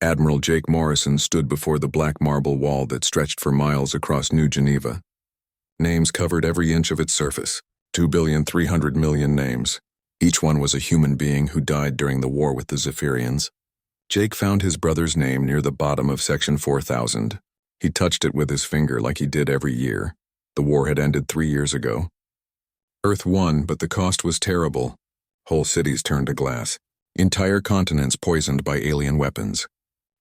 Admiral Jake Morrison stood before the black marble wall that stretched for miles across New Geneva. Names covered every inch of its surface, 2,300,000,000 names. Each one was a human being who died during the war with the Zephyrians. Jake found his brother's name near the bottom of Section 4000. He touched it with his finger like he did every year. The war had ended 3 years ago. Earth won, but the cost was terrible. Whole cities turned to glass. Entire continents poisoned by alien weapons.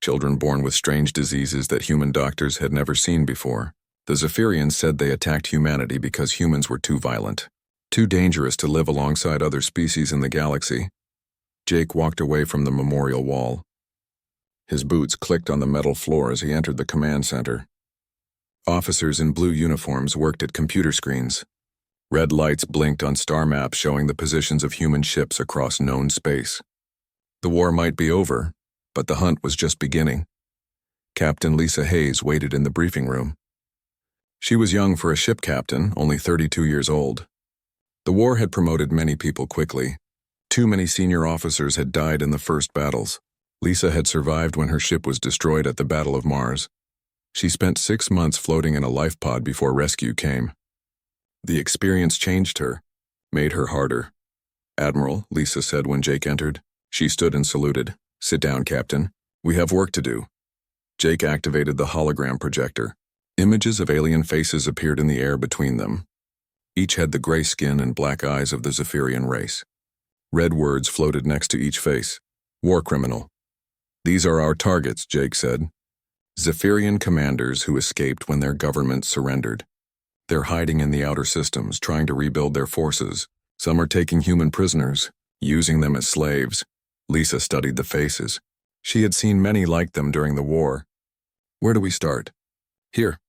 Children born with strange diseases that human doctors had never seen before. The Zephyrians said they attacked humanity because humans were too violent, too dangerous to live alongside other species in the galaxy. Jake walked away from the memorial wall. His boots clicked on the metal floor as he entered the command center. Officers in blue uniforms worked at computer screens. Red lights blinked on star maps showing the positions of human ships across known space. The war might be over, but the hunt was just beginning. Captain Lisa Hayes waited in the briefing room. She was young for a ship captain, only 32 years old. The war had promoted many people quickly. Too many senior officers had died in the first battles. Lisa had survived when her ship was destroyed at the Battle of Mars. She spent 6 months floating in a life pod before rescue came. The experience changed her, made her harder. "Admiral," Lisa said when Jake entered. She stood and saluted. "Sit down, Captain. We have work to do." Jake activated the hologram projector. Images of alien faces appeared in the air between them. Each had the gray skin and black eyes of the Zephyrian race. Red words floated next to each face. "War criminal." "These are our targets," Jake said. Zephyrian commanders who escaped when their government surrendered. They're hiding in the outer systems, trying to rebuild their forces. Some are taking human prisoners, using them as slaves. Lisa studied the faces. She had seen many like them during the war. "Where do we start?" "Here."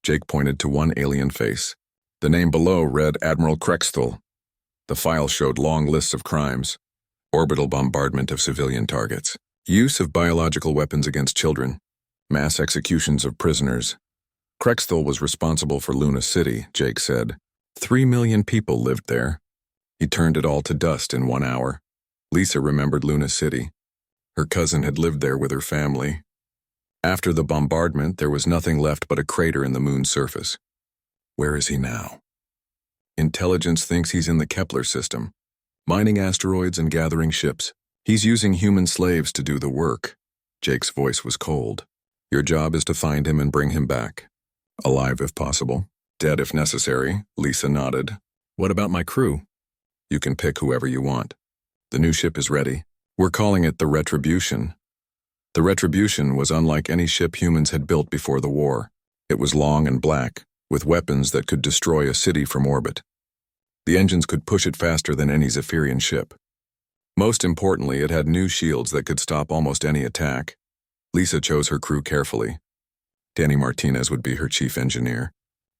Jake pointed to one alien face. The name below read Admiral Krexthal. The file showed long lists of crimes. Orbital bombardment of civilian targets. Use of biological weapons against children. Mass executions of prisoners. Krexthal was responsible for Luna City, Jake said. 3 million people lived there. He turned it all to dust in 1 hour. Lisa remembered Luna City. Her cousin had lived there with her family. After the bombardment, there was nothing left but a crater in the moon's surface. Where is he now? Intelligence thinks he's in the Kepler system, mining asteroids and gathering ships. He's using human slaves to do the work. Jake's voice was cold. Your job is to find him and bring him back. Alive if possible. Dead if necessary, Lisa nodded. What about my crew? You can pick whoever you want. The new ship is ready. We're calling it the Retribution. The Retribution was unlike any ship humans had built before the war. It was long and black, with weapons that could destroy a city from orbit. The engines could push it faster than any Zephyrian ship. Most importantly, it had new shields that could stop almost any attack. Lisa chose her crew carefully. Danny Martinez would be her chief engineer.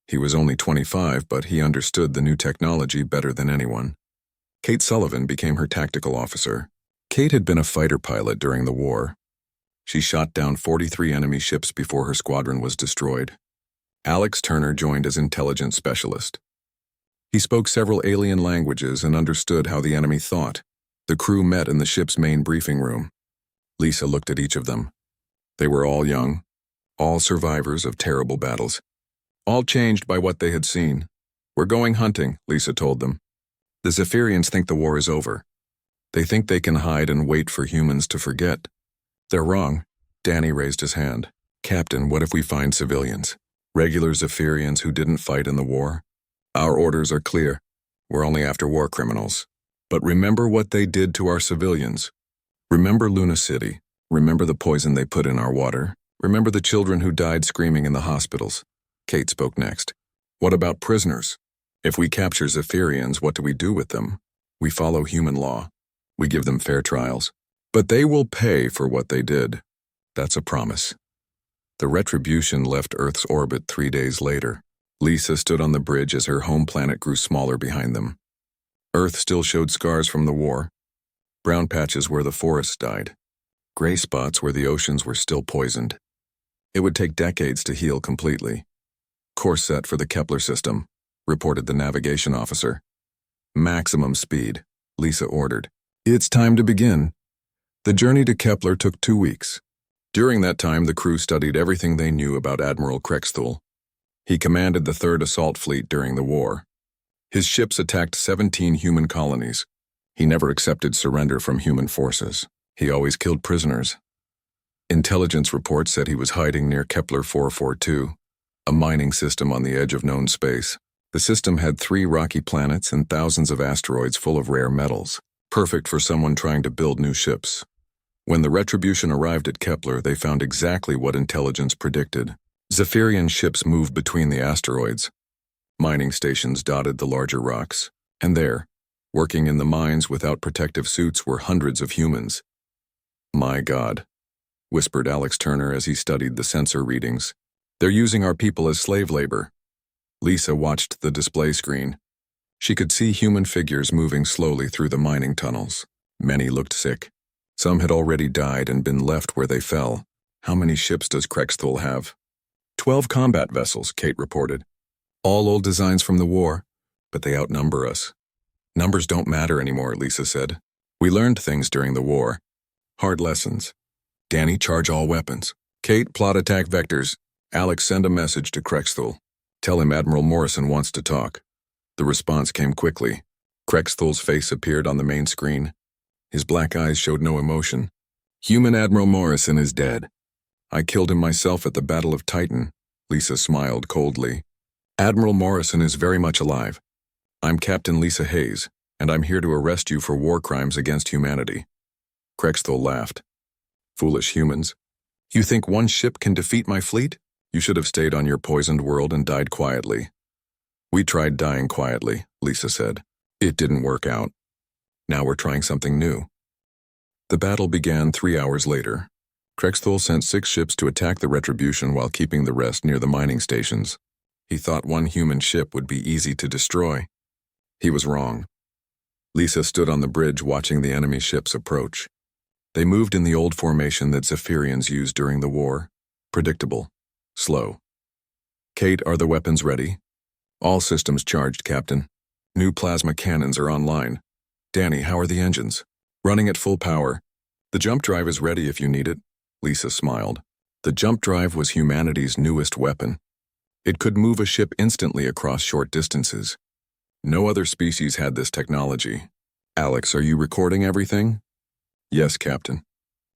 He was only 25, but he understood the new technology better than anyone. Kate Sullivan became her tactical officer. Kate had been a fighter pilot during the war. She shot down 43 enemy ships before her squadron was destroyed. Alex Turner joined as intelligence specialist. He spoke several alien languages and understood how the enemy thought. The crew met in the ship's main briefing room. Lisa looked at each of them. They were all young, all survivors of terrible battles, all changed by what they had seen. We're going hunting, Lisa told them. The Zephyrians think the war is over. They think they can hide and wait for humans to forget. They're wrong. Danny raised his hand. Captain, what if we find civilians? Regular Zephyrians who didn't fight in the war? Our orders are clear. We're only after war criminals. But remember what they did to our civilians. Remember Luna City. Remember the poison they put in our water. Remember the children who died screaming in the hospitals. Kate spoke next. What about prisoners? If we capture Zephyrians, what do we do with them? We follow human law. We give them fair trials. But they will pay for what they did. That's a promise. The Retribution left Earth's orbit 3 days later. Lisa stood on the bridge as her home planet grew smaller behind them. Earth still showed scars from the war. Brown patches where the forests died. Gray spots where the oceans were still poisoned. It would take decades to heal completely. Course set for the Kepler system, reported the navigation officer. Maximum speed, Lisa ordered. It's time to begin. The journey to Kepler took 2 weeks. During that time, the crew studied everything they knew about Admiral Krexthul. He commanded the 3rd Assault Fleet during the war. His ships attacked 17 human colonies. He never accepted surrender from human forces. He always killed prisoners. Intelligence reports said he was hiding near Kepler 442, a mining system on the edge of known space. The system had 3 rocky planets and thousands of asteroids full of rare metals, perfect for someone trying to build new ships. When the Retribution arrived at Kepler, they found exactly what intelligence predicted. Zephyrian ships moved between the asteroids. Mining stations dotted the larger rocks, and there, working in the mines without protective suits, were hundreds of humans. "My God," whispered Alex Turner as he studied the sensor readings. "They're using our people as slave labor." Lisa watched the display screen. She could see human figures moving slowly through the mining tunnels. Many looked sick. Some had already died and been left where they fell. "How many ships does Krexthul have?" 12 combat vessels, Kate reported. "All old designs from the war, but they outnumber us." "Numbers don't matter anymore," Lisa said. "We learned things during the war. Hard lessons. Danny, charge all weapons. Kate, plot attack vectors. Alex, send a message to Krexthul. Tell him Admiral Morrison wants to talk." The response came quickly. Krexthul's face appeared on the main screen. His black eyes showed no emotion. "Human Admiral Morrison is dead. I killed him myself at the Battle of Titan." Lisa smiled coldly. "Admiral Morrison is very much alive. I'm Captain Lisa Hayes, and I'm here to arrest you for war crimes against humanity." Krexthul laughed. "Foolish humans. You think one ship can defeat my fleet? You should have stayed on your poisoned world and died quietly." "We tried dying quietly," Lisa said. "It didn't work out. Now we're trying something new." The battle began 3 hours later. Krexthul sent 6 ships to attack the Retribution while keeping the rest near the mining stations. He thought one human ship would be easy to destroy. He was wrong. Lisa stood on the bridge watching the enemy ships approach. They moved in the old formation that Zephyrians used during the war. Predictable. Slow. "Kate, are the weapons ready?" "All systems charged, Captain. New plasma cannons are online." "Danny, how are the engines?" "Running at full power. The jump drive is ready if you need it." Lisa smiled. The jump drive was humanity's newest weapon. It could move a ship instantly across short distances. No other species had this technology. "Alex, are you recording everything?" "Yes, Captain.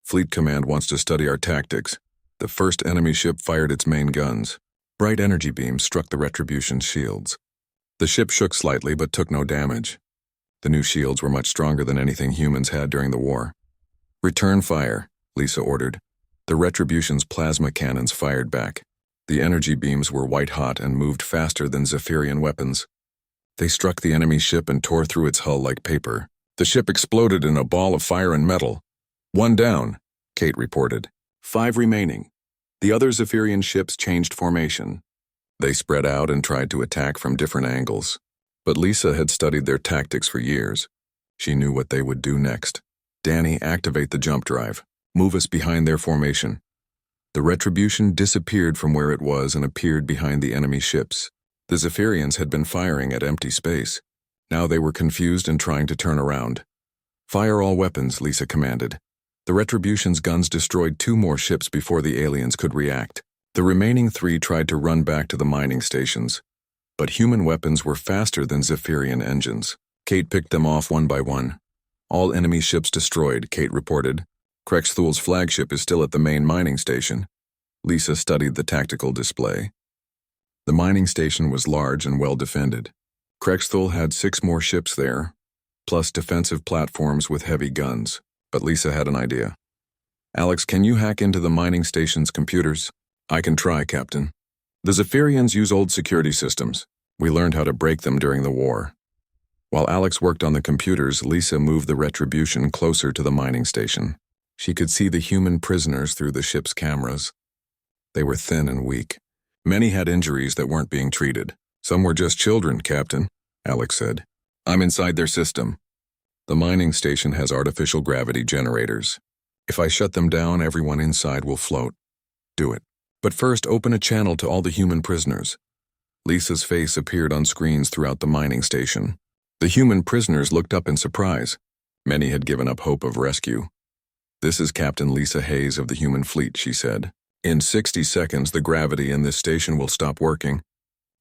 Fleet Command wants to study our tactics." The first enemy ship fired its main guns. Bright energy beams struck the Retribution's shields. The ship shook slightly but took no damage. The new shields were much stronger than anything humans had during the war. "Return fire," Lisa ordered. The Retribution's plasma cannons fired back. The energy beams were white-hot and moved faster than Zephyrian weapons. They struck the enemy ship and tore through its hull like paper. The ship exploded in a ball of fire and metal. "One down," Kate reported. 5 remaining. The other Zephyrian ships changed formation. They spread out and tried to attack from different angles. But Lisa had studied their tactics for years. She knew what they would do next. "Danny, activate the jump drive. Move us behind their formation." The Retribution disappeared from where it was and appeared behind the enemy ships. The Zephyrians had been firing at empty space. Now they were confused and trying to turn around. "Fire all weapons," Lisa commanded. The Retribution's guns destroyed 2 more ships before the aliens could react. The remaining 3 tried to run back to the mining stations. But human weapons were faster than Zephyrian engines. Kate picked them off one by one. "All enemy ships destroyed," Kate reported. "Krexthul's flagship is still at the main mining station." Lisa studied the tactical display. The mining station was large and well defended. Krexthul had 6 more ships there, plus defensive platforms with heavy guns. But Lisa had an idea. "Alex, can you hack into the mining station's computers?" "I can try, Captain. The Zephyrians use old security systems. We learned how to break them during the war." While Alex worked on the computers, Lisa moved the Retribution closer to the mining station. She could see the human prisoners through the ship's cameras. They were thin and weak. Many had injuries that weren't being treated. "Some were just children, Captain," Alex said. "I'm inside their system. The mining station has artificial gravity generators. If I shut them down, everyone inside will float." "Do it. But first, open a channel to all the human prisoners." Lisa's face appeared on screens throughout the mining station. The human prisoners looked up in surprise. Many had given up hope of rescue. "This is Captain Lisa Hayes of the human fleet," she said. "In 60 seconds, the gravity in this station will stop working.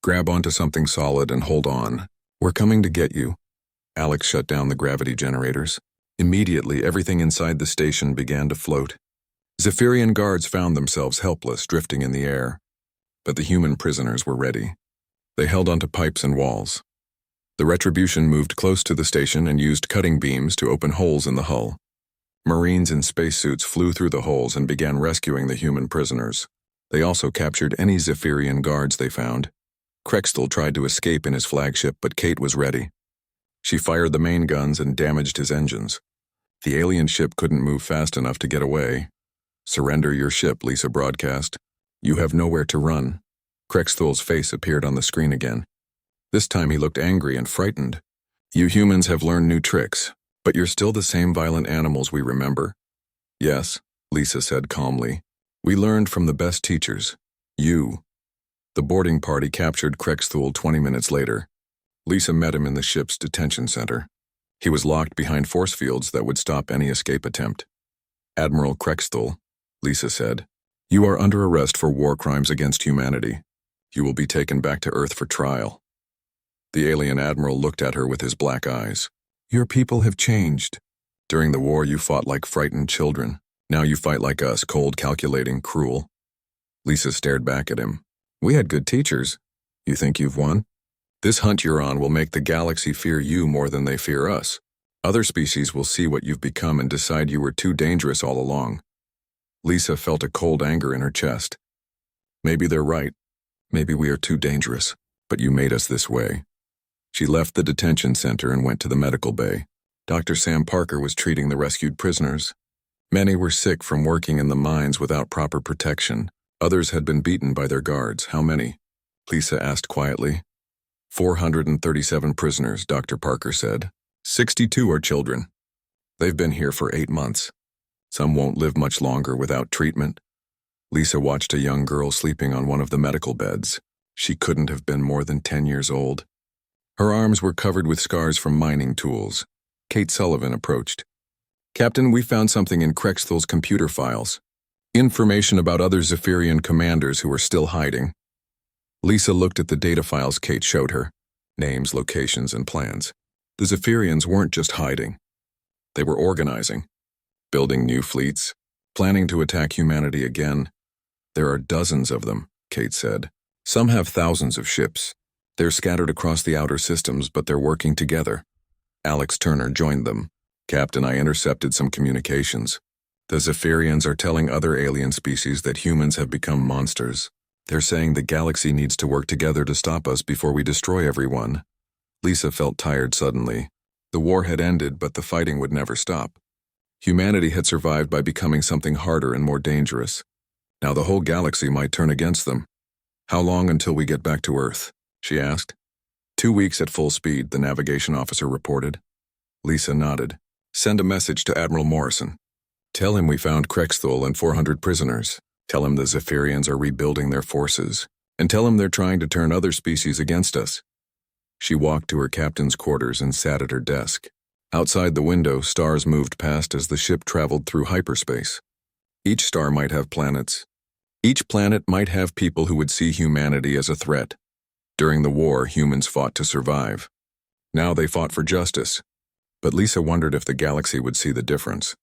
Grab onto something solid and hold on. We're coming to get you." Alex shut down the gravity generators. Immediately, everything inside the station began to float. Zephyrian guards found themselves helpless, drifting in the air. But the human prisoners were ready. They held onto pipes and walls. The Retribution moved close to the station and used cutting beams to open holes in the hull. Marines in spacesuits flew through the holes and began rescuing the human prisoners. They also captured any Zephyrian guards they found. Krextel tried to escape in his flagship, but Kate was ready. She fired the main guns and damaged his engines. The alien ship couldn't move fast enough to get away. "Surrender your ship," Lisa broadcast. "You have nowhere to run." Krextel's face appeared on the screen again. This time he looked angry and frightened. "You humans have learned new tricks, but you're still the same violent animals we remember." "Yes," Lisa said calmly. "We learned from the best teachers. You." The boarding party captured Krextel 20 minutes later. Lisa met him in the ship's detention center. He was locked behind force fields that would stop any escape attempt. "Admiral Krextel," Lisa said, "you are under arrest for war crimes against humanity. You will be taken back to Earth for trial." The alien admiral looked at her with his black eyes. "Your people have changed. During the war you fought like frightened children. Now you fight like us, cold, calculating, cruel." Lisa stared back at him. "We had good teachers. You think you've won? This hunt you're on will make the galaxy fear you more than they fear us. Other species will see what you've become and decide you were too dangerous all along." Lisa felt a cold anger in her chest. "Maybe they're right. Maybe we are too dangerous, but you made us this way." She left the detention center and went to the medical bay. Dr. Sam Parker was treating the rescued prisoners. Many were sick from working in the mines without proper protection. Others had been beaten by their guards. "How many?" Lisa asked quietly. 437 prisoners, Dr. Parker said. 62 are children. They've been here for 8 months. Some won't live much longer without treatment." Lisa watched a young girl sleeping on one of the medical beds. She couldn't have been more than 10 years old. Her arms were covered with scars from mining tools. Kate Sullivan approached. "Captain, we found something in Krextel's computer files. Information about other Zephyrian commanders who are still hiding." Lisa looked at the data files Kate showed her. Names, locations, and plans. The Zephyrians weren't just hiding. They were organizing. Building new fleets. Planning to attack humanity again. "There are dozens of them," Kate said. "Some have thousands of ships. They're scattered across the outer systems, but they're working together." Alex Turner joined them. "Captain, I intercepted some communications. The Zephyrians are telling other alien species that humans have become monsters. They're saying the galaxy needs to work together to stop us before we destroy everyone." Lisa felt tired suddenly. The war had ended, but the fighting would never stop. Humanity had survived by becoming something harder and more dangerous. Now the whole galaxy might turn against them. "How long until we get back to Earth?" she asked. 2 weeks at full speed, the navigation officer reported. Lisa nodded. "Send a message to Admiral Morrison. Tell him we found Krextel and 400 prisoners. Tell him the Zephyrians are rebuilding their forces. And tell him they're trying to turn other species against us." She walked to her captain's quarters and sat at her desk. Outside the window, stars moved past as the ship traveled through hyperspace. Each star might have planets. Each planet might have people who would see humanity as a threat. During the war, humans fought to survive. Now they fought for justice. But Lisa wondered if the galaxy would see the difference.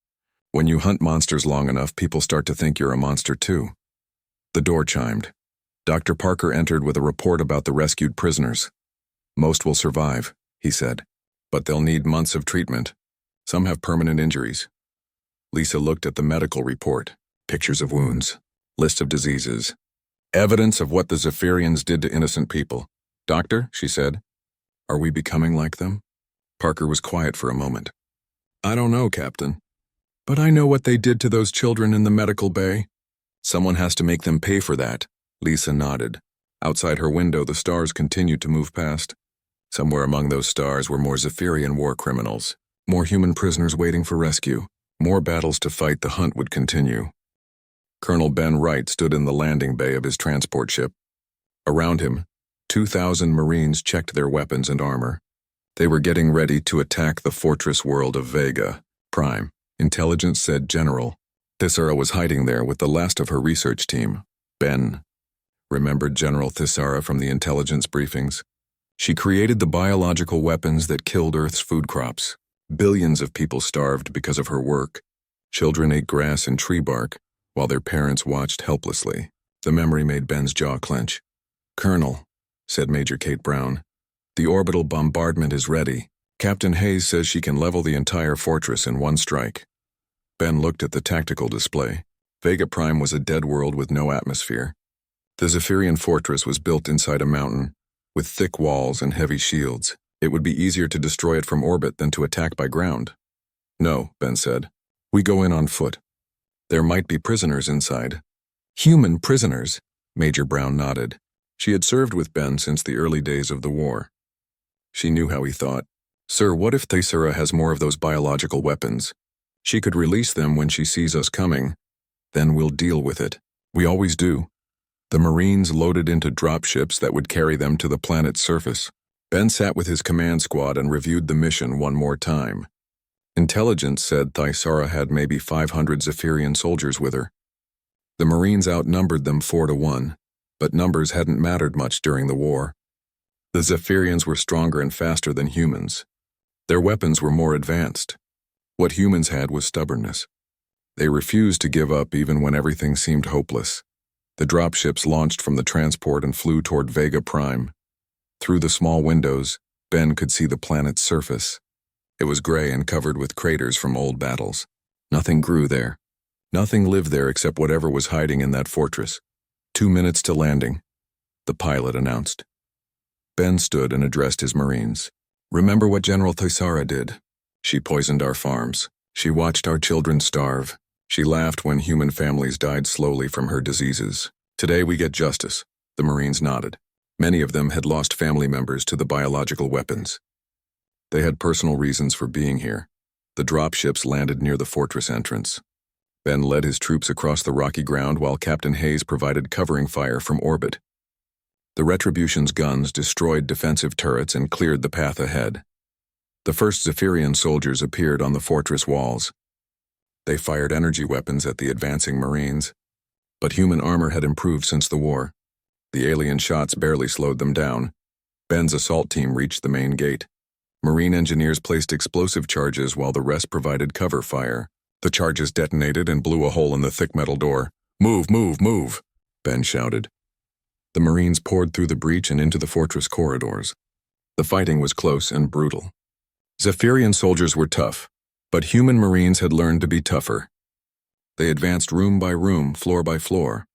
When you hunt monsters long enough, people start to think you're a monster too. The door chimed. Dr. Parker entered with a report about the rescued prisoners. "Most will survive," he said, "but they'll need months of treatment. Some have permanent injuries." Lisa looked at the medical report. Pictures of wounds. List of diseases. Evidence of what the Zephyrians did to innocent people. "Doctor," she said, "are we becoming like them?" Parker was quiet for a moment. "I don't know, Captain. But I know what they did to those children in the medical bay. Someone has to make them pay for that." Lisa nodded. Outside her window, the stars continued to move past. Somewhere among those stars were more Zephyrian war criminals, more human prisoners waiting for rescue, more battles to fight. The hunt would continue. Colonel Ben Wright stood in the landing bay of his transport ship. Around him, 2,000 Marines checked their weapons and armor. They were getting ready to attack the fortress world of Vega, Prime, Intelligence said General. Thisara was hiding there with the last of her research team. Ben remembered General Thisara from the intelligence briefings. She created the biological weapons that killed Earth's food crops. Billions of people starved because of her work. Children ate grass and tree bark, while their parents watched helplessly. The memory made Ben's jaw clench. "Colonel," said Major Kate Brown, "the orbital bombardment is ready. Captain Hayes says she can level the entire fortress in one strike." Ben looked at the tactical display. Vega Prime was a dead world with no atmosphere. The Zephyrian fortress was built inside a mountain, with thick walls and heavy shields. It would be easier to destroy it from orbit than to attack by ground. "No," Ben said. "We go in on foot. There might be prisoners inside." "Human prisoners," Major Brown nodded. She had served with Ben since the early days of the war. She knew how he thought. "Sir, what if Thisara has more of those biological weapons? She could release them when she sees us coming. Then we'll deal with it. We always do." The Marines loaded into dropships that would carry them to the planet's surface. Ben sat with his command squad and reviewed the mission one more time. Intelligence said Thisara had maybe 500 Zephyrian soldiers with her. The Marines outnumbered them 4-1, but numbers hadn't mattered much during the war. The Zephyrians were stronger and faster than humans. Their weapons were more advanced. What humans had was stubbornness. They refused to give up even when everything seemed hopeless. The dropships launched from the transport and flew toward Vega Prime. Through the small windows, Ben could see the planet's surface. It was gray and covered with craters from old battles. Nothing grew there. Nothing lived there except whatever was hiding in that fortress. 2 minutes to landing, the pilot announced. Ben stood and addressed his Marines. "Remember what General Thisara did. She poisoned our farms. She watched our children starve. She laughed when human families died slowly from her diseases. Today we get justice." The Marines nodded. Many of them had lost family members to the biological weapons. They had personal reasons for being here. The dropships landed near the fortress entrance. Ben led his troops across the rocky ground while Captain Hayes provided covering fire from orbit. The Retribution's guns destroyed defensive turrets and cleared the path ahead. The first Zephyrian soldiers appeared on the fortress walls. They fired energy weapons at the advancing Marines, but human armor had improved since the war. The alien shots barely slowed them down. Ben's assault team reached the main gate. Marine engineers placed explosive charges while the rest provided cover fire. The charges detonated and blew a hole in the thick metal door. "Move, move, move," Ben shouted. The Marines poured through the breach and into the fortress corridors. The fighting was close and brutal. Zephyrian soldiers were tough, but human Marines had learned to be tougher. They advanced room by room, floor by floor.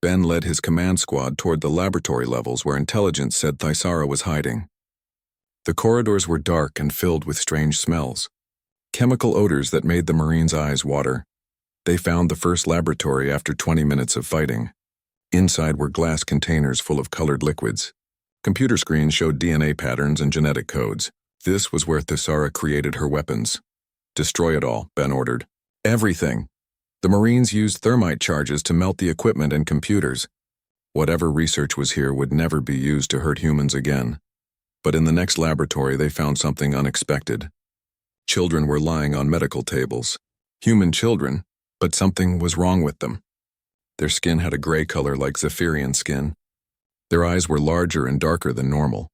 Ben led his command squad toward the laboratory levels where intelligence said Thisara was hiding. The corridors were dark and filled with strange smells, chemical odors that made the Marines' eyes water. They found the first laboratory after 20 minutes of fighting. Inside were glass containers full of colored liquids. Computer screens showed DNA patterns and genetic codes. This was where Thisara created her weapons. "Destroy it all," Ben ordered. "Everything." The Marines used thermite charges to melt the equipment and computers. Whatever research was here would never be used to hurt humans again. But in the next laboratory, they found something unexpected. Children were lying on medical tables. Human children, but something was wrong with them. Their skin had a gray color like Zephyrian skin. Their eyes were larger and darker than normal.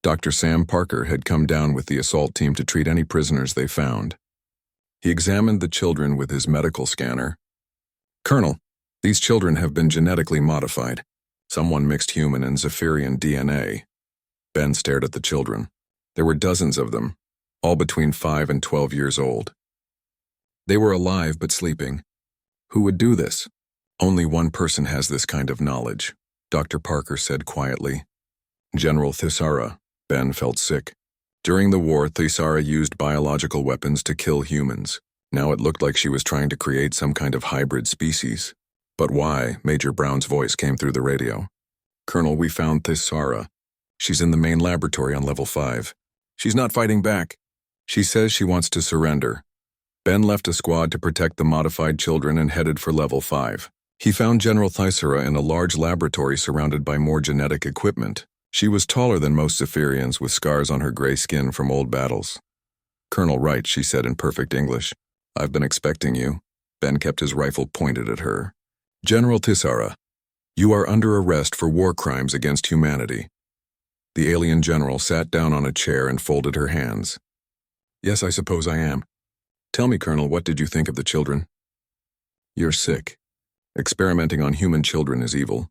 Dr. Sam Parker had come down with the assault team to treat any prisoners they found. He examined the children with his medical scanner. "Colonel, these children have been genetically modified. Someone mixed human and Zephyrian DNA." Ben stared at the children. There were dozens of them, all between 5 and 12 years old. They were alive but sleeping. Who would do this? "Only one person has this kind of knowledge," Dr. Parker said quietly. "General Thisara." Ben felt sick. During the war, Thisara used biological weapons to kill humans. Now it looked like she was trying to create some kind of hybrid species. "But why?" Major Brown's voice came through the radio. "Colonel, we found Thisara. She's in the main laboratory on level 5. She's not fighting back. She says she wants to surrender." Ben left a squad to protect the modified children and headed for level 5. He found General Thisara in a large laboratory surrounded by more genetic equipment. She was taller than most Zephyrians, with scars on her gray skin from old battles. "Colonel Wright," she said in perfect English. I've been expecting you. Ben kept his rifle pointed at her. General Tisara, you are under arrest for war crimes against humanity. The alien general sat down on a chair and folded her hands. Yes, I suppose I am. Tell me, Colonel, what did you think of the children? You're sick. Experimenting on human children is evil.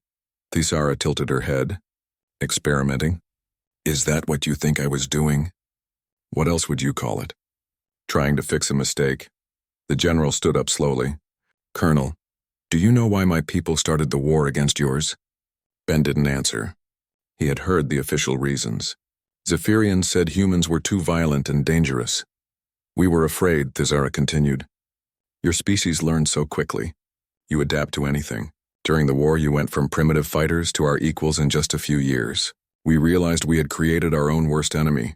Tisara tilted her head. Experimenting? Is that what you think I was doing? What else would you call it? Trying to fix a mistake. The general stood up slowly. Colonel, do you know why my people started the war against yours? Ben didn't answer. He had heard the official reasons. Zephyrians said humans were too violent and dangerous. We were afraid, Tisara continued. Your species learned so quickly. You adapt to anything. During the war, you went from primitive fighters to our equals in just a few years. We realized we had created our own worst enemy.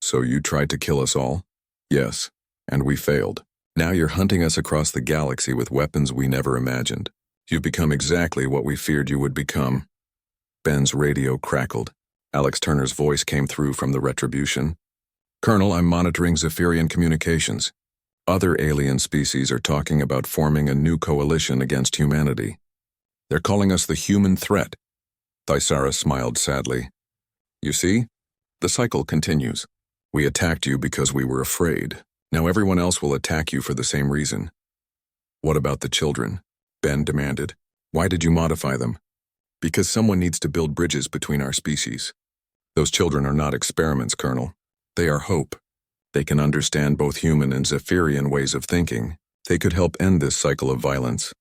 So you tried to kill us all? Yes, and we failed. Now you're hunting us across the galaxy with weapons we never imagined. You've become exactly what we feared you would become. Ben's radio crackled. Alex Turner's voice came through from the retribution. Colonel, I'm monitoring Zephyrian communications. Other alien species are talking about forming a new coalition against humanity. They're calling us the human threat. Tisara smiled sadly. You see? The cycle continues. We attacked you because we were afraid. Now everyone else will attack you for the same reason. What about the children? Ben demanded. Why did you modify them? Because someone needs to build bridges between our species. Those children are not experiments, Colonel. They are hope. They can understand both human and Zephyrian ways of thinking. They could help end this cycle of violence.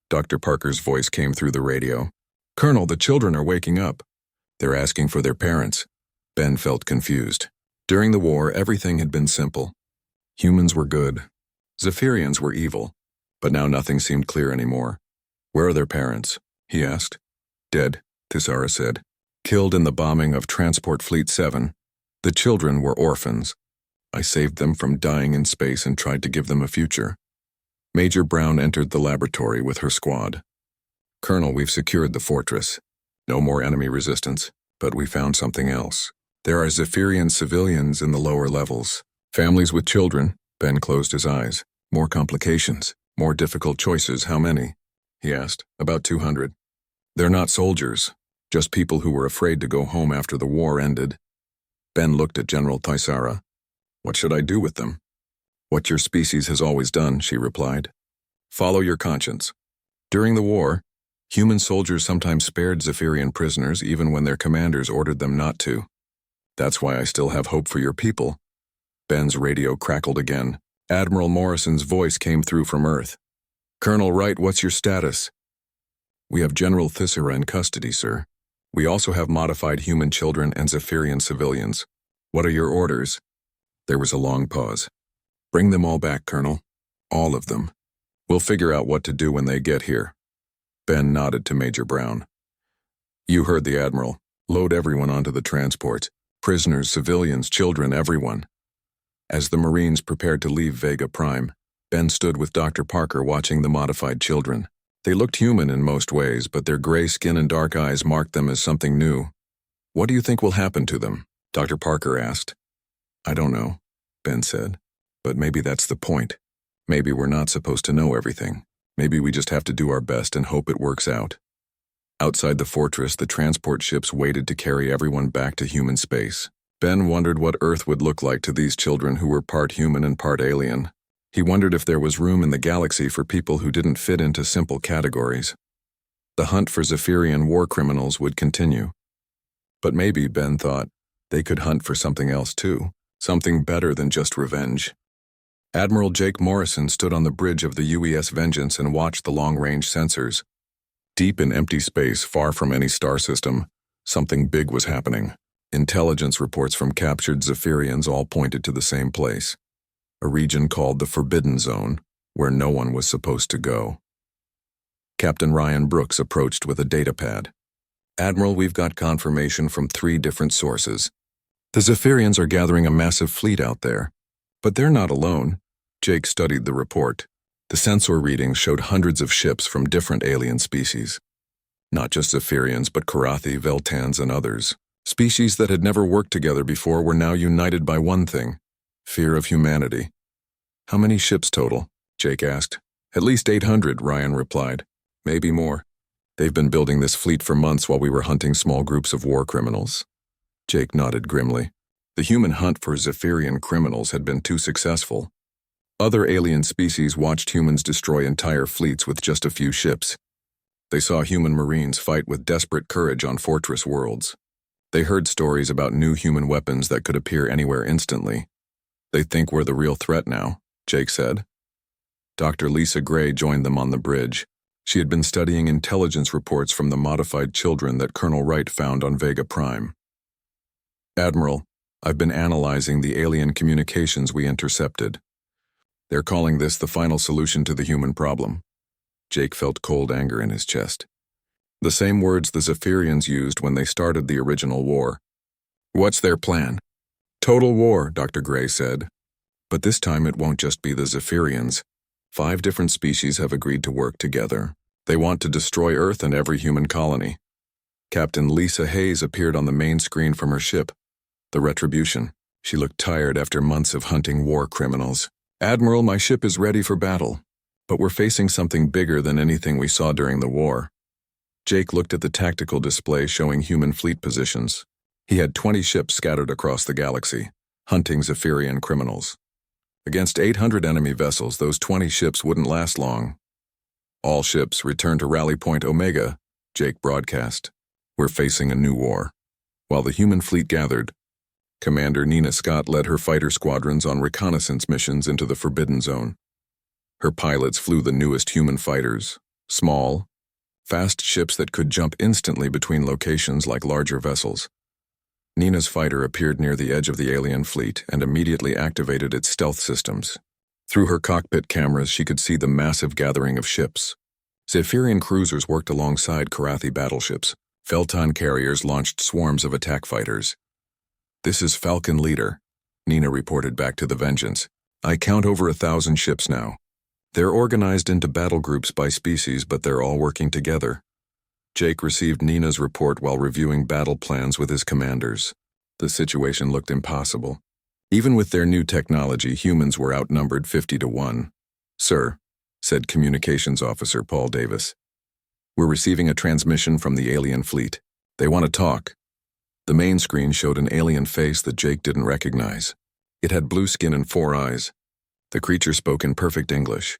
Dr. Parker's voice came through the radio. Colonel, the children are waking up. They're asking for their parents. Ben felt confused. During the war, everything had been simple. Humans were good. Zephyrians were evil. But now nothing seemed clear anymore. Where are their parents? He asked. Dead, Tisara said. Killed in the bombing of Transport Fleet 7. The children were orphans. I saved them from dying in space and tried to give them a future. Major Brown entered the laboratory with her squad. Colonel, we've secured the fortress. No more enemy resistance, but we found something else. There are Zephyrian civilians in the lower levels. Families with children. Ben closed his eyes. More complications, more difficult choices. How many? He asked. About 200. They're not soldiers, just people who were afraid to go home after the war ended. Ben looked at General Tisara. What should I do with them? What your species has always done, she replied. Follow your conscience. During the war, human soldiers sometimes spared Zephyrian prisoners even when their commanders ordered them not to. That's why I still have hope for your people. Ben's radio crackled again. Admiral Morrison's voice came through from Earth. Colonel Wright, what's your status? We have General Tisara in custody, sir. We also have modified human children and Zephyrian civilians. What are your orders? There was a long pause. Bring them all back, Colonel. All of them. We'll figure out what to do when they get here. Ben nodded to Major Brown. You heard the Admiral. Load everyone onto the transports. Prisoners, civilians, children, everyone. As the Marines prepared to leave Vega Prime, Ben stood with Dr. Parker watching the modified children. They looked human in most ways, but their gray skin and dark eyes marked them as something new. What do you think will happen to them? Dr. Parker asked. I don't know, Ben said. But maybe that's the point. Maybe we're not supposed to know everything. Maybe we just have to do our best and hope it works out. Outside the fortress, the transport ships waited to carry everyone back to human space. Ben wondered what Earth would look like to these children who were part human and part alien. He wondered if there was room in the galaxy for people who didn't fit into simple categories. The hunt for Zephyrian war criminals would continue. But maybe, Ben thought, they could hunt for something else too, something better than just revenge. Admiral Jake Morrison stood on the bridge of the UES Vengeance and watched the long-range sensors. Deep in empty space, far from any star system, something big was happening. Intelligence reports from captured Zephyrians all pointed to the same place. A region called the Forbidden Zone, where no one was supposed to go. Captain Ryan Brooks approached with a datapad. Admiral, we've got confirmation from 3 different sources. The Zephyrians are gathering a massive fleet out there. But they're not alone. Jake studied the report. The sensor readings showed hundreds of ships from different alien species. Not just Zephyrians, but Karathi, Veltans, and others. Species that had never worked together before were now united by one thing: fear of humanity. How many ships total? Jake asked. At least 800, Ryan replied. Maybe more. They've been building this fleet for months while we were hunting small groups of war criminals. Jake nodded grimly. The human hunt for Zephyrian criminals had been too successful. Other alien species watched humans destroy entire fleets with just a few ships. They saw human marines fight with desperate courage on fortress worlds. They heard stories about new human weapons that could appear anywhere instantly. They think we're the real threat now, Jake said. Dr. Lisa Gray joined them on the bridge. She had been studying intelligence reports from the modified children that Colonel Wright found on Vega Prime. Admiral, I've been analyzing the alien communications we intercepted. They're calling this the final solution to the human problem. Jake felt cold anger in his chest. The same words the Zephyrians used when they started the original war. What's their plan? Total war, Dr. Gray said. But this time it won't just be the Zephyrians. 5 different species have agreed to work together. They want to destroy Earth and every human colony. Captain Lisa Hayes appeared on the main screen from her ship. The Retribution. She looked tired after months of hunting war criminals. Admiral, my ship is ready for battle. But we're facing something bigger than anything we saw during the war. Jake looked at the tactical display showing human fleet positions. He had 20 ships scattered across the galaxy, hunting Zephyrian criminals. Against 800 enemy vessels, those 20 ships wouldn't last long. All ships return to Rally Point Omega, Jake broadcast. We're facing a new war. While the human fleet gathered, Commander Nina Scott led her fighter squadrons on reconnaissance missions into the Forbidden Zone. Her pilots flew the newest human fighters, small, fast ships that could jump instantly between locations like larger vessels. Nina's fighter appeared near the edge of the alien fleet and immediately activated its stealth systems. Through her cockpit cameras, she could see the massive gathering of ships. Zephyrian cruisers worked alongside Karathi battleships. Phaeton carriers launched swarms of attack fighters. This is Falcon Leader, Nina reported back to the Vengeance. I count over 1,000 ships now. They're organized into battle groups by species, but they're all working together. Jake received Nina's report while reviewing battle plans with his commanders. The situation looked impossible. Even with their new technology, humans were outnumbered 50-1. Sir, said Communications Officer Paul Davis. We're receiving a transmission from the alien fleet. They want to talk. The main screen showed an alien face that Jake didn't recognize. It had blue skin and 4 eyes. The creature spoke in perfect English.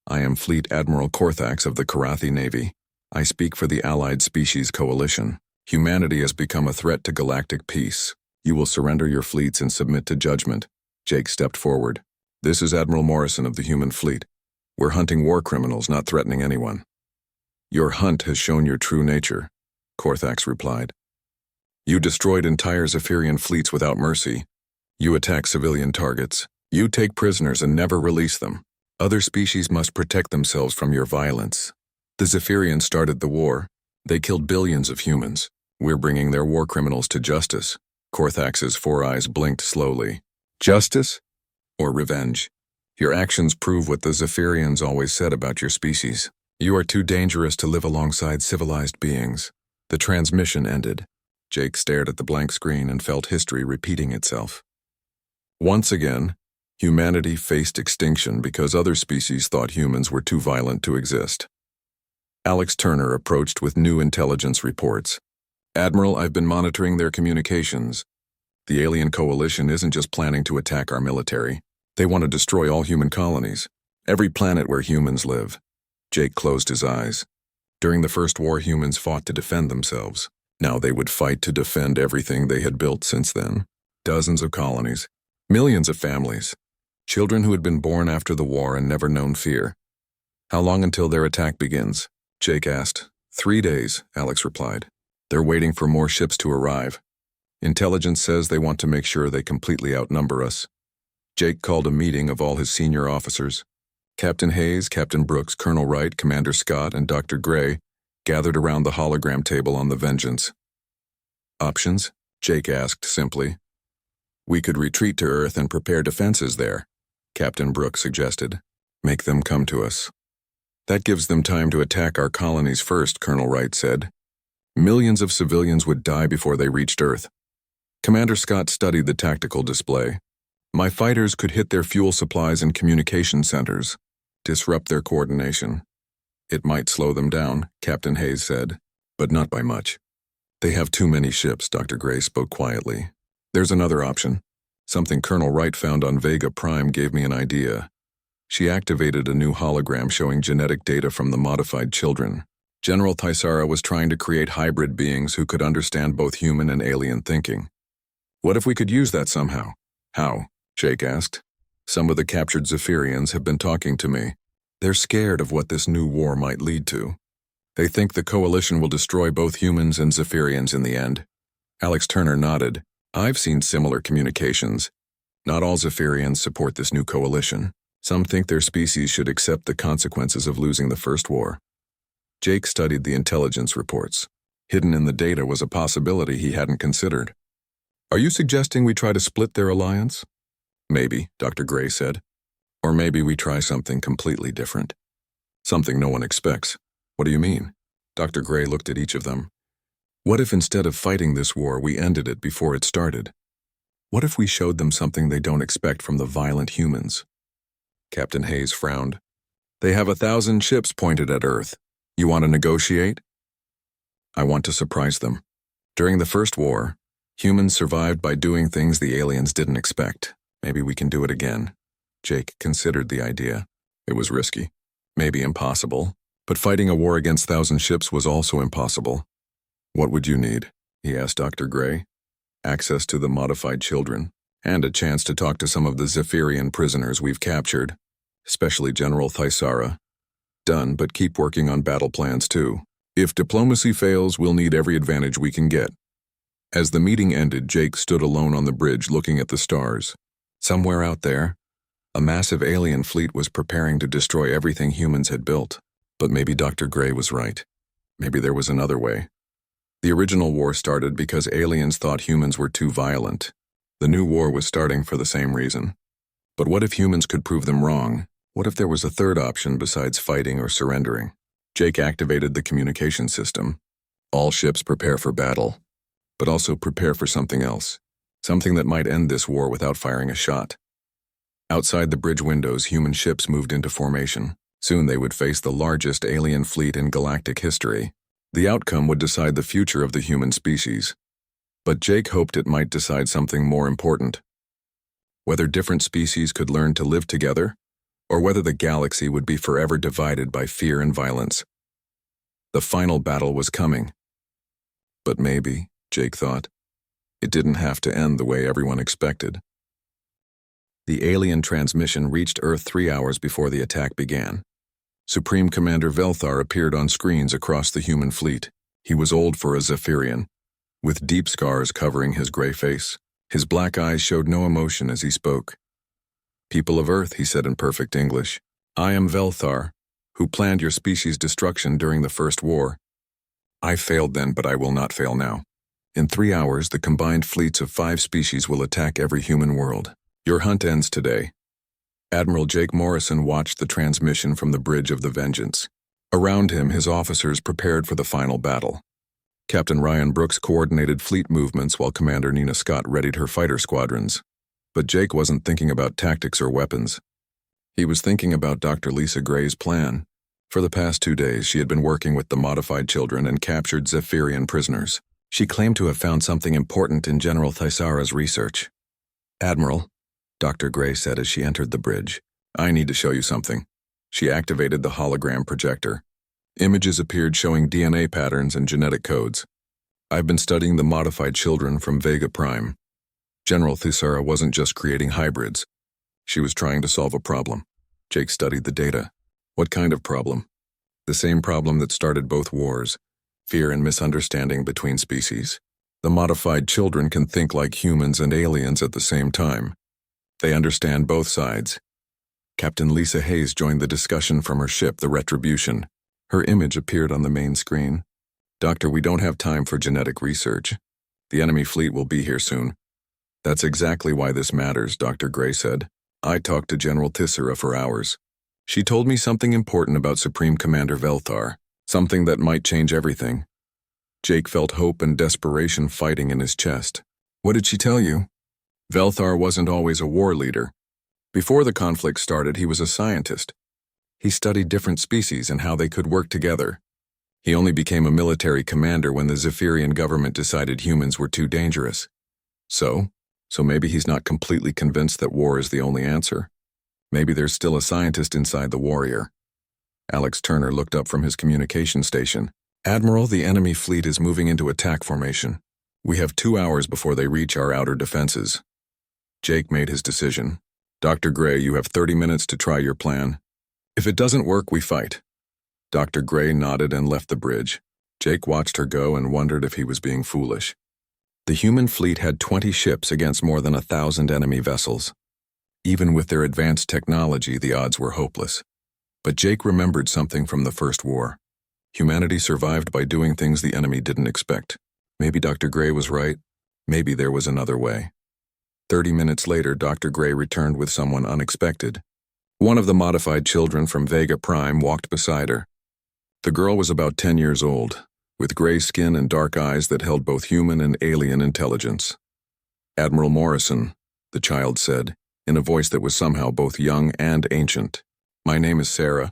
I am Fleet Admiral Korthax of the Karathi Navy. I speak for the Allied Species Coalition. Humanity has become a threat to galactic peace. You will surrender your fleets and submit to judgment. Jake stepped forward. This is Admiral Morrison of the human fleet. We're hunting war criminals, not threatening anyone. Your hunt has shown your true nature, Korthax replied. You destroyed entire Zephyrian fleets without mercy. You attack civilian targets. You take prisoners and never release them. Other species must protect themselves from your violence. The Zephyrians started the war. They killed billions of humans. We're bringing their war criminals to justice. Korthax's 4 eyes blinked slowly. Justice? Or revenge? Your actions prove what the Zephyrians always said about your species. You are too dangerous to live alongside civilized beings. The transmission ended. Jake stared at the blank screen and felt history repeating itself. Once again, humanity faced extinction because other species thought humans were too violent to exist. Alex Turner approached with new intelligence reports. Admiral, I've been monitoring their communications. The alien coalition isn't just planning to attack our military. They want to destroy all human colonies, every planet where humans live. Jake closed his eyes. During the First War, humans fought to defend themselves. Now they would fight to defend everything they had built since then. Dozens of colonies, millions of families, children who had been born after the war and never known fear. How long until their attack begins? Jake asked. 3 days, Alex replied. They're waiting for more ships to arrive. Intelligence says they want to make sure they completely outnumber us. Jake called a meeting of all his senior officers. Captain Hayes, Captain Brooks, Colonel Wright, Commander Scott, and Dr. Gray gathered around the hologram table on the Vengeance. Options? Jake asked simply. We could retreat to Earth and prepare defenses there, Captain Brooks suggested. Make them come to us. That gives them time to attack our colonies first, Colonel Wright said. Millions of civilians would die before they reached Earth. Commander Scott studied the tactical display. My fighters could hit their fuel supplies and communication centers, disrupt their coordination. It might slow them down, Captain Hayes said, but not by much. They have too many ships, Dr. Gray spoke quietly. There's another option. Something Colonel Wright found on Vega Prime gave me an idea. She activated a new hologram showing genetic data from the modified children. General Thyssara was trying to create hybrid beings who could understand both human and alien thinking. What if we could use that somehow? How? Jake asked. Some of the captured Zephyrians have been talking to me. They're scared of what this new war might lead to. They think the coalition will destroy both humans and Zephyrians in the end. Alex Turner nodded. I've seen similar communications. Not all Zephyrians support this new coalition. Some think their species should accept the consequences of losing the first war. Jake studied the intelligence reports. Hidden in the data was a possibility he hadn't considered. Are you suggesting we try to split their alliance? Maybe, Dr. Gray said. Or maybe we try something completely different. Something no one expects. What do you mean? Dr. Gray looked at each of them. What if instead of fighting this war, we ended it before it started? What if we showed them something they don't expect from the violent humans? Captain Hayes frowned. They have 1,000 ships pointed at Earth. You want to negotiate? I want to surprise them. During the first war, humans survived by doing things the aliens didn't expect. Maybe we can do it again. Jake considered the idea. It was risky, maybe impossible, but fighting a war against 1,000 ships was also impossible. What would you need? He asked Dr. Gray. Access to the modified children, and a chance to talk to some of the Zephyrian prisoners we've captured, especially General Thyssara. Done, but keep working on battle plans too. If diplomacy fails, we'll need every advantage we can get. As the meeting ended, Jake stood alone on the bridge looking at the stars. Somewhere out there, a massive alien fleet was preparing to destroy everything humans had built. But maybe Dr. Gray was right. Maybe there was another way. The original war started because aliens thought humans were too violent. The new war was starting for the same reason. But what if humans could prove them wrong? What if there was a third option besides fighting or surrendering? Jake activated the communication system. All ships prepare for battle, but also prepare for something else. Something that might end this war without firing a shot. Outside the bridge windows, human ships moved into formation. Soon they would face the largest alien fleet in galactic history. The outcome would decide the future of the human species. But Jake hoped it might decide something more important. Whether different species could learn to live together, or whether the galaxy would be forever divided by fear and violence. The final battle was coming. But maybe, Jake thought, it didn't have to end the way everyone expected. The alien transmission reached Earth 3 hours before the attack began. Supreme Commander Velthar appeared on screens across the human fleet. He was old for a Zephyrian, with deep scars covering his gray face. His black eyes showed no emotion as he spoke. People of Earth, he said in perfect English, I am Velthar, who planned your species' destruction during the First War. I failed then, but I will not fail now. In 3 hours, the combined fleets of 5 species will attack every human world. Your hunt ends today. Admiral Jake Morrison watched the transmission from the Bridge of the Vengeance. Around him, his officers prepared for the final battle. Captain Ryan Brooks coordinated fleet movements while Commander Nina Scott readied her fighter squadrons. But Jake wasn't thinking about tactics or weapons. He was thinking about Dr. Lisa Gray's plan. For the past 2 days, she had been working with the modified children and captured Zephyrian prisoners. She claimed to have found something important in General Thyssara's research. Admiral, Dr. Gray said as she entered the bridge, I need to show you something. She activated the hologram projector. Images appeared showing DNA patterns and genetic codes. I've been studying the modified children from Vega Prime. General Thyssara wasn't just creating hybrids. She was trying to solve a problem. Jake studied the data. What kind of problem? The same problem that started both wars. Fear and misunderstanding between species. The modified children can think like humans and aliens at the same time. They understand both sides. Captain Lisa Hayes joined the discussion from her ship, the Retribution. Her image appeared on the main screen. Doctor, we don't have time for genetic research. The enemy fleet will be here soon. That's exactly why this matters, Dr. Gray said. I talked to General Thyssara for hours. She told me something important about Supreme Commander Velthar, something that might change everything. Jake felt hope and desperation fighting in his chest. What did she tell you? Velthar wasn't always a war leader. Before the conflict started, he was a scientist. He studied different species and how they could work together. He only became a military commander when the Zephyrian government decided humans were too dangerous. So maybe he's not completely convinced that war is the only answer. Maybe there's still a scientist inside the warrior. Alex Turner looked up from his communication station. Admiral, the enemy fleet is moving into attack formation. We have 2 hours before they reach our outer defenses. Jake made his decision. Dr. Gray, you have 30 minutes to try your plan. If it doesn't work, we fight. Dr. Gray nodded and left the bridge. Jake watched her go and wondered if he was being foolish. The human fleet had 20 ships against more than 1,000 enemy vessels. Even with their advanced technology, the odds were hopeless. But Jake remembered something from the First War. Humanity survived by doing things the enemy didn't expect. Maybe Dr. Gray was right. Maybe there was another way. 30 minutes later, Dr. Gray returned with someone unexpected. One of the modified children from Vega Prime walked beside her. The girl was about 10 years old, with gray skin and dark eyes that held both human and alien intelligence. Admiral Morrison, the child said, in a voice that was somehow both young and ancient. My name is Sarah.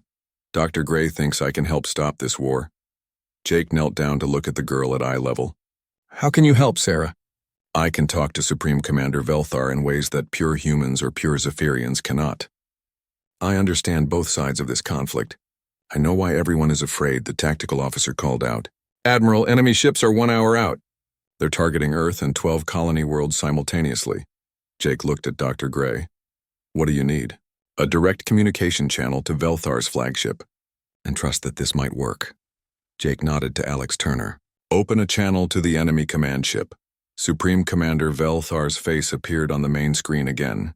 Dr. Gray thinks I can help stop this war. Jake knelt down to look at the girl at eye level. How can you help, Sarah? I can talk to Supreme Commander Velthar in ways that pure humans or pure Zephyrians cannot. I understand both sides of this conflict. I know why everyone is afraid, the tactical officer called out. Admiral, enemy ships are 1 hour out. They're targeting Earth and 12 colony worlds simultaneously. Jake looked at Dr. Gray. What do you need? A direct communication channel to Velthar's flagship. And trust that this might work. Jake nodded to Alex Turner. Open a channel to the enemy command ship. Supreme Commander Velthar's face appeared on the main screen again.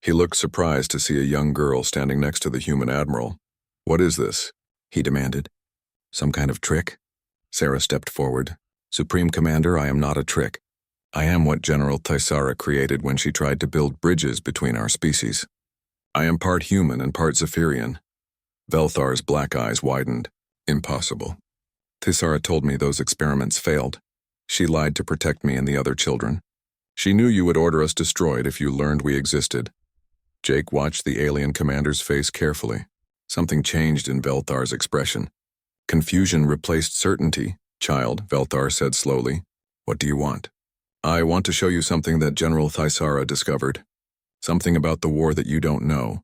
He looked surprised to see a young girl standing next to the human admiral. What is this? He demanded. Some kind of trick? Sarah stepped forward. Supreme Commander, I am not a trick. I am what General Tysara created when she tried to build bridges between our species. I am part human and part Zephyrian. Velthar's black eyes widened. Impossible. Tysara told me those experiments failed. She lied to protect me and the other children. She knew you would order us destroyed if you learned we existed. Jake watched the alien commander's face carefully. Something changed in Velthar's expression. Confusion replaced certainty. Child, Velthar said slowly. What do you want? I want to show you something that General Tysara discovered. Something about the war that you don't know.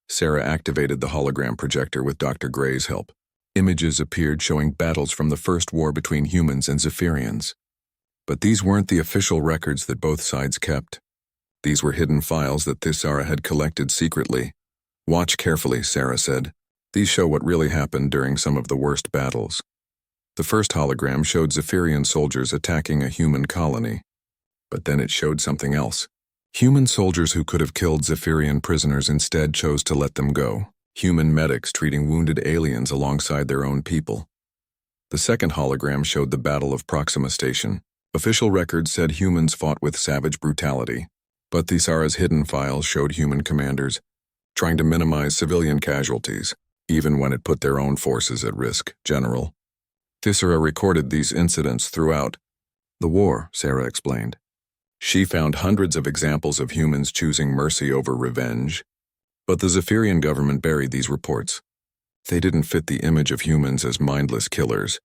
Sarah activated the hologram projector with Dr. Gray's help. Images appeared showing battles from the first war between humans and Zephyrians. But these weren't the official records that both sides kept. These were hidden files that Tysara had collected secretly. Watch carefully, Sarah said. These show what really happened during some of the worst battles. The first hologram showed Zephyrian soldiers attacking a human colony. But then it showed something else. Human soldiers who could have killed Zephyrian prisoners instead chose to let them go. Human medics treating wounded aliens alongside their own people. The second hologram showed the Battle of Proxima Station. Official records said humans fought with savage brutality, but Tysara's hidden files showed human commanders trying to minimize civilian casualties, even when it put their own forces at risk. General. Tysara recorded these incidents throughout the war, Sarah explained. She found hundreds of examples of humans choosing mercy over revenge, but the Zephyrian government buried these reports. They didn't fit the image of humans as mindless killers.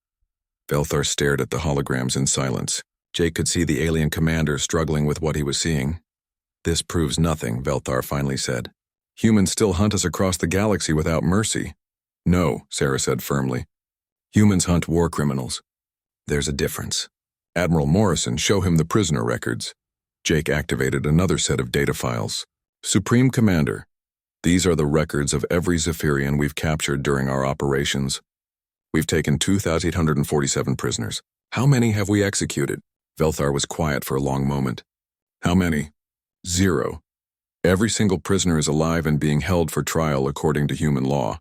Velthar stared at the holograms in silence. Jake could see the alien commander struggling with what he was seeing. This proves nothing, Velthar finally said. Humans still hunt us across the galaxy without mercy. No, Sarah said firmly. Humans hunt war criminals. There's a difference. Admiral Morrison, show him the prisoner records. Jake activated another set of data files. Supreme Commander, these are the records of every Zephyrian we've captured during our operations. We've taken 2,847 prisoners. How many have we executed? Velthar was quiet for a long moment. How many? 0. Every single prisoner is alive and being held for trial according to human law.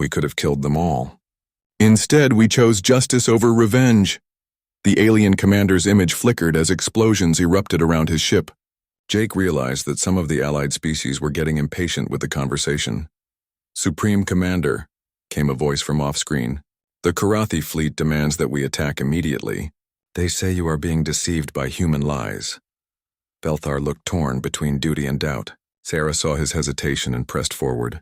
We could have killed them all. Instead, we chose justice over revenge. The alien commander's image flickered as explosions erupted around his ship. Jake realized that some of the allied species were getting impatient with the conversation. Supreme Commander, came a voice from off-screen. The Karathi fleet demands that we attack immediately. They say you are being deceived by human lies. Velthar looked torn between duty and doubt. Sarah saw his hesitation and pressed forward.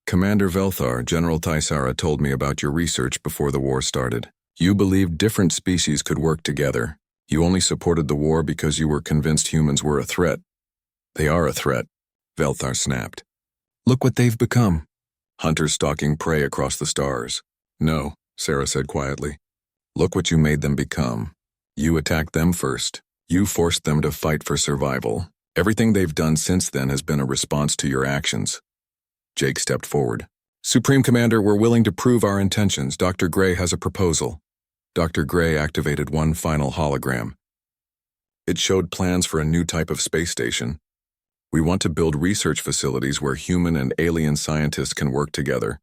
Commander Velthar, General Tysara told me about your research before the war started. You believed different species could work together. You only supported the war because you were convinced humans were a threat. They are a threat, Velthar snapped. Look what they've become. Hunters stalking prey across the stars. No, Sarah said quietly. Look what you made them become. You attacked them first. You forced them to fight for survival. Everything they've done since then has been a response to your actions. Jake stepped forward. Supreme Commander, we're willing to prove our intentions. Dr. Gray has a proposal. Dr. Gray activated one final hologram. It showed plans for a new type of space station. We want to build research facilities where human and alien scientists can work together.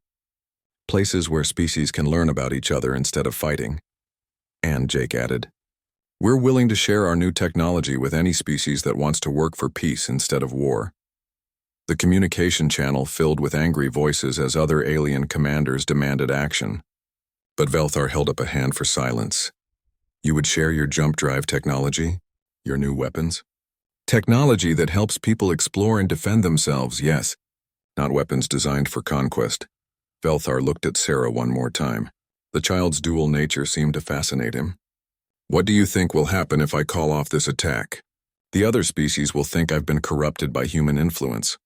Places where species can learn about each other instead of fighting. And, Jake added, we're willing to share our new technology with any species that wants to work for peace instead of war. The communication channel filled with angry voices as other alien commanders demanded action. But Velthar held up a hand for silence. You would share your jump drive technology? Your new weapons? Technology that helps people explore and defend themselves, yes. Not weapons designed for conquest. Velthar looked at Sarah one more time. The child's dual nature seemed to fascinate him. What do you think will happen if I call off this attack? The other species will think I've been corrupted by human influence.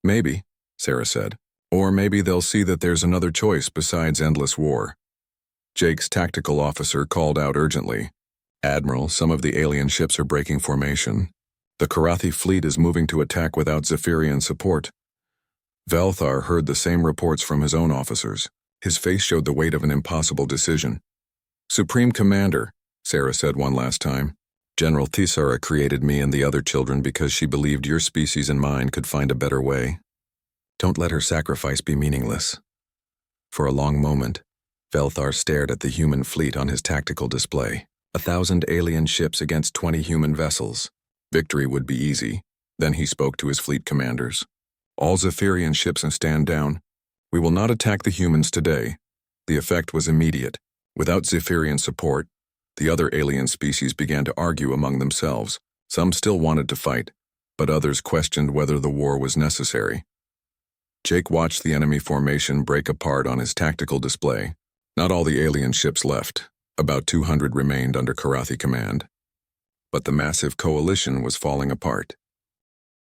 Maybe, Sarah said. Or maybe they'll see that there's another choice besides endless war. Jake's tactical officer called out urgently. Admiral, some of the alien ships are breaking formation. The Karathi fleet is moving to attack without Zephyrian support. Velthar heard the same reports from his own officers. His face showed the weight of an impossible decision. Supreme Commander, Sarah said one last time, General Tysara created me and the other children because she believed your species and mine could find a better way. Don't let her sacrifice be meaningless. For a long moment, Velthar stared at the human fleet on his tactical display. 1,000 alien ships against 20 human vessels. Victory would be easy. Then he spoke to his fleet commanders. All Zephyrian ships stand down. We will not attack the humans today. The effect was immediate. Without Zephyrian support, the other alien species began to argue among themselves. Some still wanted to fight, but others questioned whether the war was necessary. Jake watched the enemy formation break apart on his tactical display. Not all the alien ships left. About 200 remained under Karathi command. But the massive coalition was falling apart.